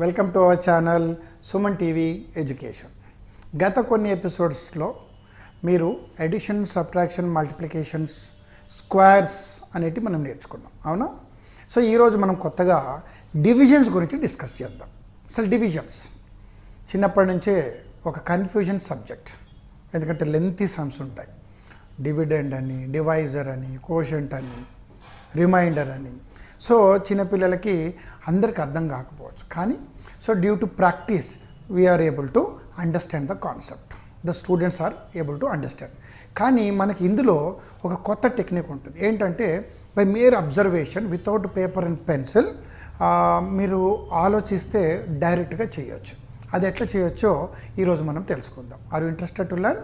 Welcome to our channel Suman TV education. గత కొన్ని ఎపిసోడ్స్లో మీరు అడిషన్, సబ్ట్రాక్షన్, మల్టిప్లికేషన్స్, స్క్వేర్స్ అనేటివి మనం నేర్చుకున్నాం, అవునా? సో ఈరోజు మనం కొత్తగా డివిజన్స్ గురించి డిస్కస్ చేద్దాం. అసలు డివిజన్స్ చిన్నప్పటి నుంచే ఒక కన్ఫ్యూజన్ సబ్జెక్ట్, ఎందుకంటే లెంతీ సమ్స్ ఉంటాయి. డివిడెండ్ అని, డివైజర్ అని, కోషంట్ అని, రిమైండర్ అని. సో చిన్నపిల్లలకి అందరికి అర్థం కాకపోవచ్చు, కానీ so due to practice we are able to understand the concept. The students are able to understand. కానీ మనకి ఇందులో ఒక కొత్త టెక్నిక్ ఉంటుంది. ఏంటంటే by mere observation without paper and pencil మీరు ఆలోచిస్తే డైరెక్ట్గా చేయొచ్చు. అది ఎట్లా చేయొచ్చో ఈరోజు మనం తెలుసుకుందాం. Are you interested to learn?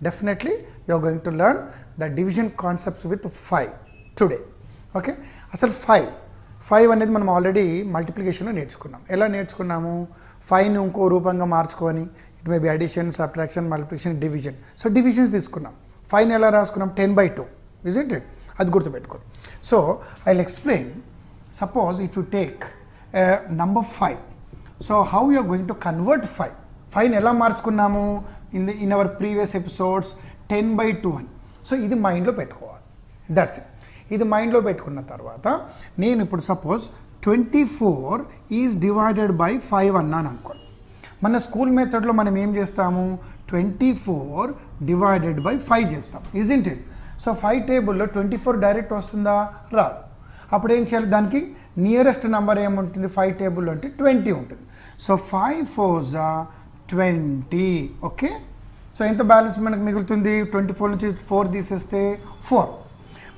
Definitely you are going to learn the division concepts with 5 today. Okay, అసలు 5 అనేది మనం ఆల్రెడీ మల్టిప్లికేషన్లో నేర్చుకున్నాం. ఎలా నేర్చుకున్నాము? 5ని ఇంకో రూపంగా మార్చుకొని, it may be addition, subtraction, multiplication, division. So divisions తీసుకున్నాం. 5ని ఎలా రాసుకున్నాం? 10/2, ఇజంట్ ఇట్? అది గుర్తుపెట్టుకోండి. So I will explain. Suppose if you take number 5, so how you are going to convert 5ని ఎలా మార్చుకున్నాము ఇన్ అవర్ ప్రీవియస్ ఎపిసోడ్స్ 10/2 అని. సో ఇది మైండ్లో పెట్టుకోవాలి. That's it. ఇది మైండ్లో పెట్టుకున్న తర్వాత నేను ఇప్పుడు సపోజ్ 24 ఈజ్ డివైడెడ్ బై 5 అన్నాను అనుకోండి. మన స్కూల్ మెథడ్లో మనం ఏం చేస్తాము? 24 డివైడెడ్ బై 5 చేస్తాం, ఇజంట్ ఇట్? సో 5 టేబుల్లో 24 డైరెక్ట్ వస్తుందా? రాదు. అప్పుడు ఏం చేయాలి? దానికి నియరెస్ట్ నెంబర్ ఏముంటుంది 5 టేబుల్లో అంటే 20 ఉంటుంది. So 5 4s 20. ఓకే, సో ఎంత బ్యాలెన్స్ మనకు మిగులుతుంది? 24 నుంచి 4 తీసేస్తే 4.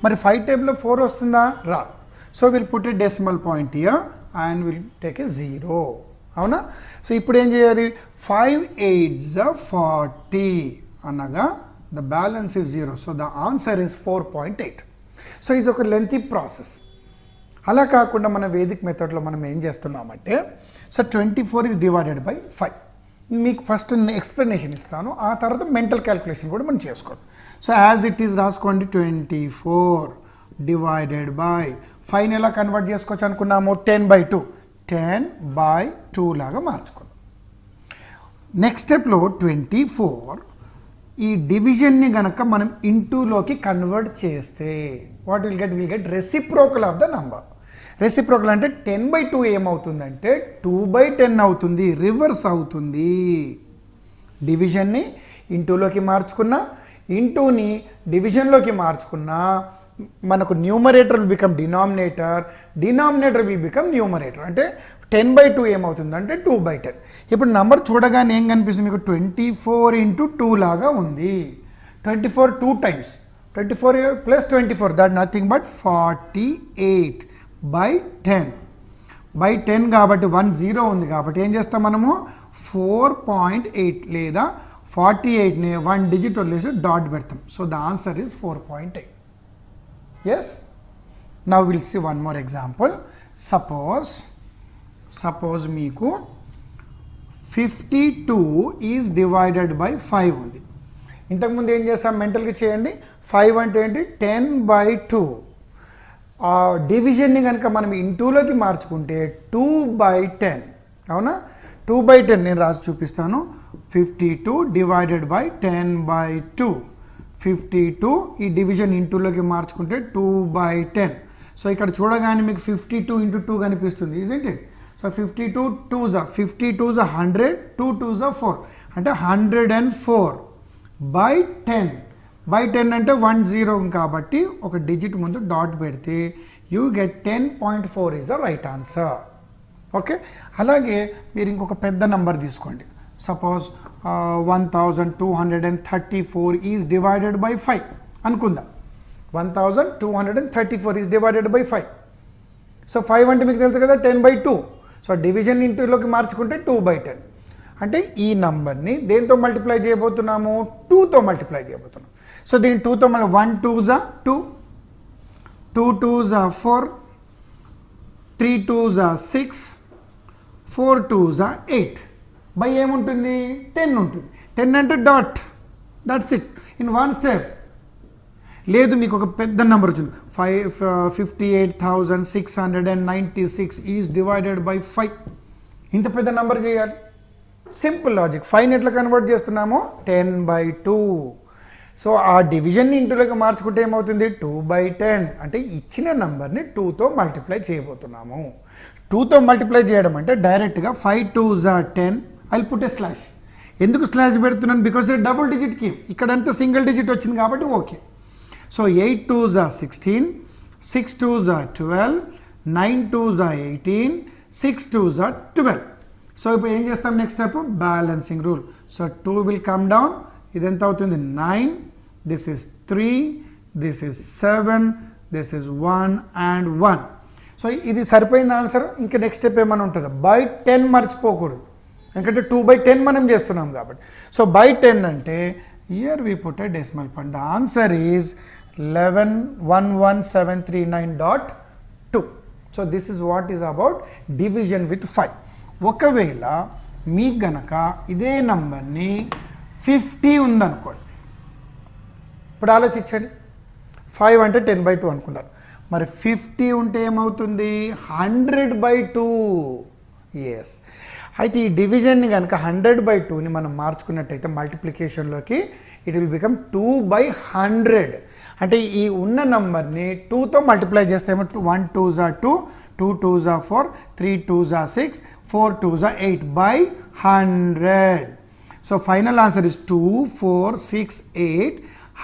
మరి 5 టేబుల్లో 4 వస్తుందా? రా. So will put a decimal point here and will take a 0, అవునా? సో ఇప్పుడు ఏం చేయాలి? 5 8s 40 అనగా the balance is 0. So the answer is 4.8. So ఇది ఒక లెంతీ ప్రాసెస్. అలా కాకుండా మన వేదిక్ మెథడ్లో మనం ఏం చేస్తున్నామంటే, సో 24 ఈజ్ డివైడెడ్ బై 5. మీకు ఫస్ట్ ఎక్స్ప్లెనేషన్ ఇస్తాను, ఆ తర్వాత మెంటల్ క్యాలిక్యులేషన్ కూడా మనం చేసుకోండి. సో యాజ్ ఇట్ ఈజ్ రాసుకోండి. 24 డివైడెడ్ బై 5ని ఎలా కన్వర్ట్ చేసుకోవచ్చు అనుకున్నాము? 10/2. 10/2 లాగా మార్చుకున్నాం. నెక్స్ట్ స్టెప్లో 24 ఈ డివిజన్ని గనక మనం ఇంటూలోకి కన్వర్ట్ చేస్తే what will get reciprocal of the number. Reciprocal అంటే 10/2 ఏమవుతుందంటే 2/10 అవుతుంది, రివర్స్ అవుతుంది. డివిజన్ని ఇంటూలోకి మార్చుకున్నా, ఇంటూని డివిజన్లోకి మార్చుకున్నా మనకు numerator will become denominator, denominator will become numerator. అంటే 10/2 ఏమవుతుందంటే 2/10. ఇప్పుడు నంబర్ చూడగానే ఏం కనిపిస్తుంది మీకు? 24 × 2 లాగా ఉంది. 24 2 times, 24 + 24 that nothing but 48/10. By 10 కాబట్టి 1 0 ఉంది కాబట్టి ఏం చేస్తాం మనము? 4.8 లేదా 48ని 1 డిజిట్ వదిలేసి డాట్ పెడతాం. So the answer is 4.8. Yes, now will see one more example. Suppose మీకు 52 ఈజ్ డివైడెడ్ బై 5 ఉంది. ఇంతకుముందు ఏం చేస్తాం? మెంటల్గా చేయండి. 5 అంటే ఏంటి? 10/2. ఆ డివిజన్ని కనుక మనం ఇంటూలోకి మార్చుకుంటే 2/10, అవునా? 2/10 నేను రాసి చూపిస్తాను. 52 డివైడెడ్ బై 10/2. 52 ఈ డివిజన్ ఇంటూలోకి మార్చుకుంటే 2/10. సో ఇక్కడ చూడగానే మీకు 52 × 2 కనిపిస్తుంది, isn't it? So 52 2s 52s 100, 2 2s 4 అంటే 104/10. బై 10 అంటే 1 0 కాబట్టి ఒక డిజిట్ ముందు డాట్ పెడితే you get 10.4 is the right answer. Okay, అలాగే మీరు ఇంకొక పెద్ద నెంబర్ తీసుకోండి. సపోజ్ 1234 ఈజ్ డివైడెడ్ బై 5 అనుకుందాం. 1234 ఈజ్ డివైడెడ్ బై 5. సో 5 అంటే మీకు తెలుసు కదా 10/2. సో డివిజన్ ఇంటూలోకి మార్చుకుంటే 2/10. అంటే ఈ నంబర్ని దేంతో మల్టిప్లై చేయబోతున్నాము? 2తో మల్టిప్లై చేయబోతున్నాం. సో దీన్ని 2తో మళ్ళీ 1 2s 2, 2 2s 4, 3 2s 6, 4 2s 8. By ఏముంటుంది? 10 ఉంటుంది. 10 అంటే dot, that's it, in one step. లేదు మీకు ఒక పెద్ద నెంబర్ వచ్చింది 58,696 ఈజ్ డివైడెడ్ బై 5. ఇంత పెద్ద నెంబర్ చేయాలి? Simple logic. 5ని ఎట్లా కన్వర్ట్ చేస్తున్నాము? 10/2. సో ఆ డివిజన్ని ఇంటూలోకి మార్చుకుంటే ఏమవుతుంది? 2/10. అంటే ఇచ్చిన నెంబర్ని 2తో మల్టిప్లై చేయబోతున్నాము. 2తో మల్టిప్లై చేయడం అంటే డైరెక్ట్గా 5 2s are 10. I put a slash. ఎందుకు స్లాష్ పెడుతున్నాను? బికాస్ డబుల్ డిజిట్కి ఇక్కడంతా సింగిల్ డిజిట్ వచ్చింది కాబట్టి okay. So 8 2s are 16, 6 2s are 12, 9 2s are 18, 6 2s are 12. So ఇప్పుడు ఏం చేస్తాం? Next step balancing rule. So 2 will come down. ఇది ఎంత అవుతుంది? 9, this is 3, this is 7, this is 1 and 1. So ఇది సరిపోయింది ఆన్సర్. ఇంకా నెక్స్ట్ స్టెప్ ఏమైనా ఉంటుందా? బై 10 మర్చిపోకూడదు, ఎందుకంటే 2/10 మనం చేస్తున్నాం కాబట్టి. సో బై 10 అంటే here we put a decimal point. The answer is 11,11739.2. So this is what is about division with 5. ఒకవేళ మీకు గనక ఇదే నంబర్ని 50 ఉందనుకోండి, ఇప్పుడు ఆలోచించండి. 5 అంటే 10/2 అనుకున్నారు. మరి 50 ఉంటే ఏమవుతుంది? 100/2. ఎస్. అయితే ఈ డివిజన్ని కనుక 100/2ని మనం మార్చుకున్నట్టయితే మల్టిప్లికేషన్లోకి ఇట్ విల్ బికమ్ 2/100. అంటే ఈ ఉన్న నంబర్ని 2తో మల్టిప్లై చేస్తే ఏమో 1 2s are 2, 2 2s are 4, 3 2s are 6, 4 2s are 8/100. So final answer is 2 4 6 8.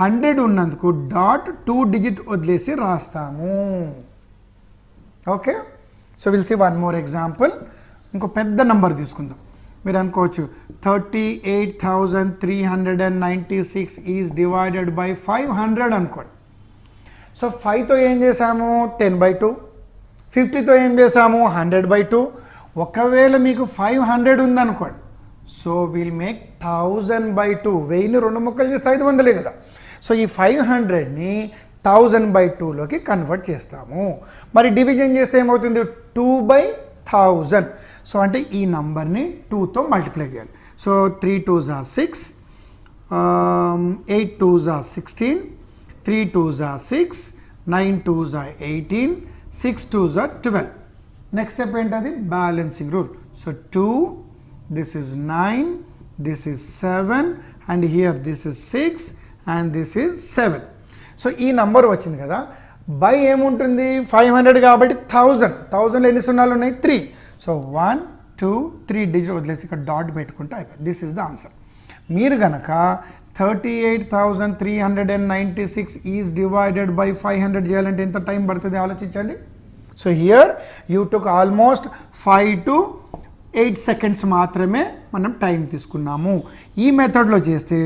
100 ఉన్నందుకు డాట్ 2 డిజిట్ వదిలేసి రాస్తాము. Okay. So will see one more example. ఇంకో పెద్ద నంబర్ తీసుకుందాం. మీరు అనుకోవచ్చు 38,396 ఈజ్ డివైడెడ్ బై 500 అనుకోండి. సో 5తో ఏం చేసాము? 10/2. 50తో ఏం చేసాము? 100/2. ఒకవేళ మీకు 500 ఉందనుకోండి, సో విల్ మేక్ 1000/2. 1000ని 2 ముక్కలు చేస్తే 500 కదా. సో ఈ 500ని 1000/2లోకి కన్వర్ట్ చేస్తాము. మరి డివిజన్ చేస్తే ఏమవుతుంది? 2/1000. సో అంటే ఈ నంబర్ని 2తో మల్టిప్లై చేయాలి. So 3 2s are 6, 8 2s are 16, 3 2s are 6, 9 2s are 18, 6 2s are 12. Next step ఏంటది? Balancing rule. So 2, this is 9, this is 7, and here this is 6, and this is 7. So ఈ number వచ్చింది కదా. By ఏముంటుంది? 500 కాబట్టి 1000. 1000లో ఎన్ని సున్నాలు ఉన్నాయి? 3. సో 1 2 3 డిజిట్ వదిలేసి ఇక్కడ డాట్ పెట్టుకుంటే అయిపోయింది. This is the answer. మీరు కనుక 38,396 ఈజ్ డివైడెడ్ బై 500 చేయాలంటే ఎంత టైం పడుతుంది ఆలోచించండి. So here you took almost 5 to 8 seconds మాత్రమే మనం టైం తీసుకున్నాము. ఈ మెథడ్లో చేస్తే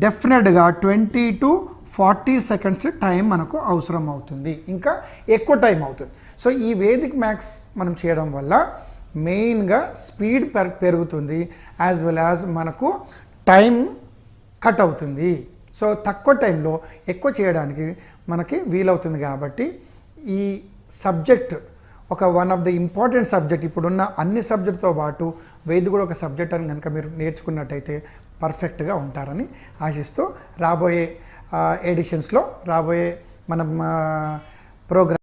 డెఫినెట్గా 20 to 40 seconds టైం మనకు అవసరం అవుతుంది, ఇంకా ఎక్కువ టైం అవుతుంది. సో ఈ వేదిక్ మ్యాథ్స్ మనం చేయడం వల్ల మెయిన్గా స్పీడ్ పెరుగుతుంది, యాజ్ వెల్ యాజ్ మనకు టైం కట్ అవుతుంది. సో తక్కువ టైంలో ఎక్కువ చేయడానికి మనకి వీలవుతుంది. కాబట్టి ఈ సబ్జెక్ట్ ఒక one of the important subject. ఇప్పుడున్న అన్ని సబ్జెక్టుతో పాటు వేది కూడా ఒక సబ్జెక్ట్ అని కనుక మీరు నేర్చుకున్నట్టయితే పర్ఫెక్ట్గా ఉంటారని ఆశిస్తూ రాబోయే ఎడిషన్స్లో రాబోయే మనం ప్రోగ్రామ్